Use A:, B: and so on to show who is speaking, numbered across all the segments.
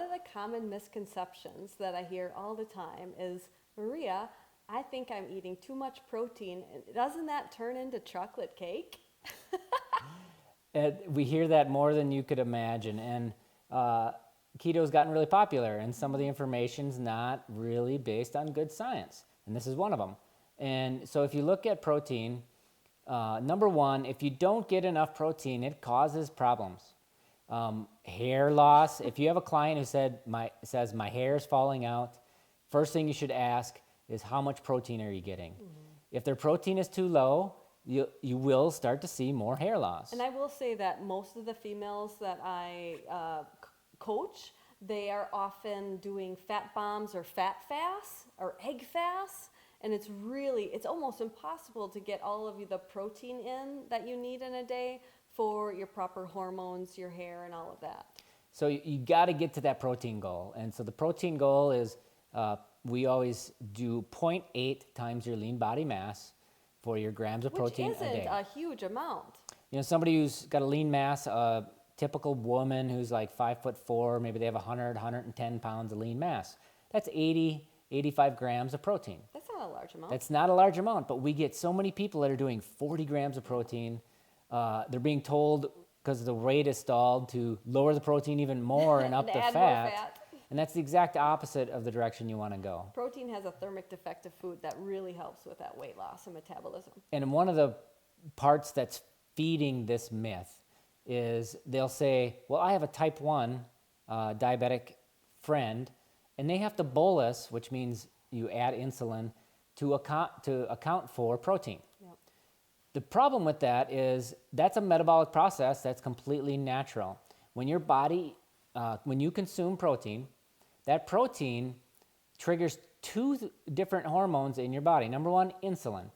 A: of the common misconceptions that I hear all the time is, Maria, I think I'm eating too much protein. Doesn't that turn into chocolate cake?
B: We hear that more than you could imagine. And keto's gotten really popular, and some of the information's not really based on good science. And this is one of them. And so if you look at protein, number one, if you don't get enough protein, it causes problems. Hair loss. If you have a client who says my hair is falling out, first thing you should ask is how much protein are you getting? If their protein is too low, you will start to see more hair loss.
A: And I will say that most of the females that I coach, they are often doing fat bombs or fat fasts or egg fasts. And it's almost impossible to get all of the protein in that you need in a day for your proper hormones, your hair, and all of that.
B: So you got to get to that protein goal. And so the protein goal is, we always do 0.8 times your lean body mass for your grams of protein a day.
A: Which isn't a huge amount.
B: You know, somebody who's got a lean mass, a typical woman who's like 5'4", maybe they have 100, 110 pounds of lean mass. That's 80, 85 grams of protein.
A: That's not a large amount.
B: That's not a large amount, but we get so many people that are doing 40 grams of protein. They're being told, because the rate is stalled, to lower the protein even more and up the
A: add
B: fat.
A: more fat.
B: And that's the exact opposite of the direction you want to go.
A: Protein has a thermic defect of food that really helps with that weight loss and metabolism.
B: And one of the parts that's feeding this myth is they'll say, well, I have a type 1 diabetic friend, and they have to bolus, which means you add insulin, to account for protein.
A: Yep.
B: The problem with that is that's a metabolic process that's completely natural. When your body, when you consume protein, that protein triggers two different hormones in your body. Number one, insulin.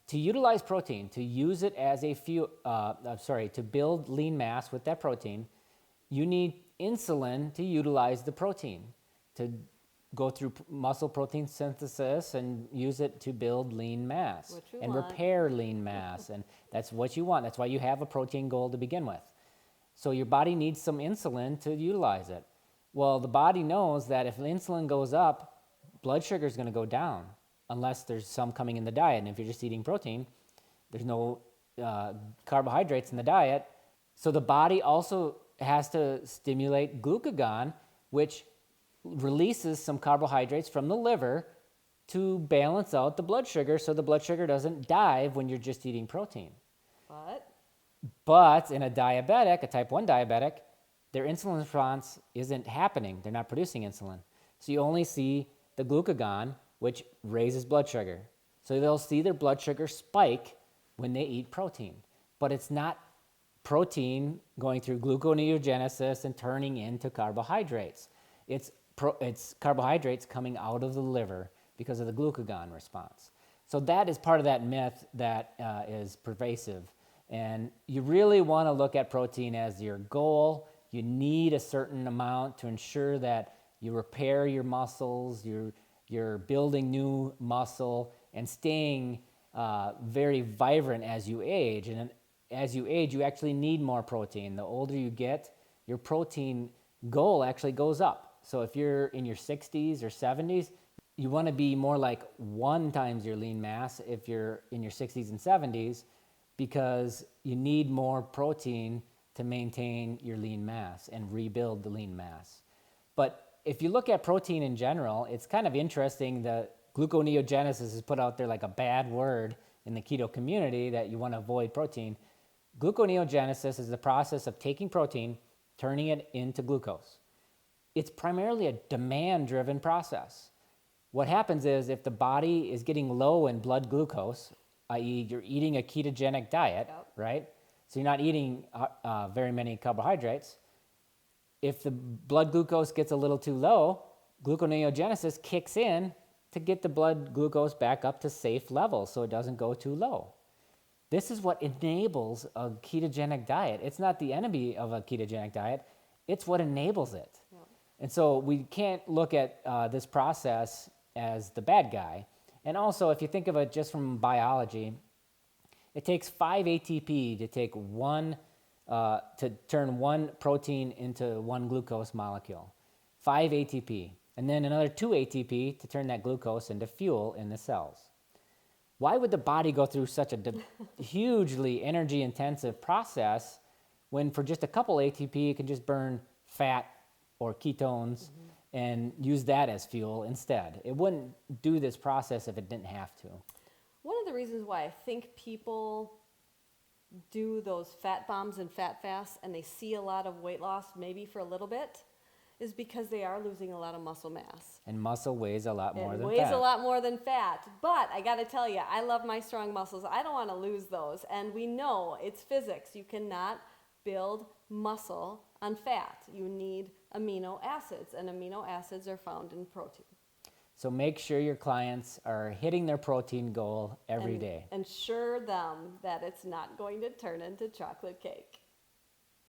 B: To utilize protein, to use it as a to build lean mass with that protein, you need insulin to utilize the protein, to go through muscle protein synthesis and use it to build lean mass and repair lean mass. And that's what you want. That's why you have a protein goal to begin with. So your body needs some insulin to utilize it. Well, the body knows that if the insulin goes up, blood sugar is going to go down unless there's some coming in the diet. And if you're just eating protein, there's no carbohydrates in the diet. So the body also has to stimulate glucagon, which releases some carbohydrates from the liver to balance out the blood sugar so the blood sugar doesn't dive when you're just eating protein. But in a diabetic, a type 1 diabetic, their insulin response isn't happening. They're not producing insulin. So you only see the glucagon, which raises blood sugar. So they'll see their blood sugar spike when they eat protein. But it's not protein going through gluconeogenesis and turning into carbohydrates. It's carbohydrates coming out of the liver because of the glucagon response. So that is part of that myth that is pervasive. And you really want to look at protein as your goal. You need a certain amount to ensure that you repair your muscles, you're building new muscle, and staying very vibrant as you age. And as you age, you actually need more protein. The older you get, your protein goal actually goes up. So if you're in your 60s or 70s, you want to be more like 1 times your lean mass if you're in your 60s and 70s, because you need more protein to maintain your lean mass and rebuild the lean mass. But if you look at protein in general, it's kind of interesting that gluconeogenesis is put out there like a bad word in the keto community, that you want to avoid protein. Gluconeogenesis is the process of taking protein, turning it into glucose. It's primarily a demand-driven process. What happens is if the body is getting low in blood glucose, i.e. you're eating a ketogenic diet, right? So you're not eating very many carbohydrates. If the blood glucose gets a little too low, gluconeogenesis kicks in to get the blood glucose back up to safe levels so it doesn't go too low. This is what enables a ketogenic diet. It's not the enemy of a ketogenic diet. It's what enables it. Yeah. And so we can't look at this process as the bad guy. And also, if you think of it just from biology, it takes 5 ATP to take to turn one protein into one glucose molecule. 5 ATP, and then another 2 ATP to turn that glucose into fuel in the cells. Why would the body go through such a hugely energy intensive process when for just a couple ATP it can just burn fat or ketones and use that as fuel instead? It wouldn't do this process if it didn't have to.
A: One of the reasons why I think people do those fat bombs and fat fasts and they see a lot of weight loss, maybe for a little bit, is because they are losing a lot of muscle mass.
B: And muscle weighs a lot more than fat.
A: It weighs a lot more than fat. But I got to tell you, I love my strong muscles. I don't want to lose those. And we know it's physics. You cannot build muscle on fat. You need amino acids, and amino acids are found in protein.
B: So make sure your clients are hitting their protein goal every day.
A: Ensure them that it's not going to turn into chocolate cake.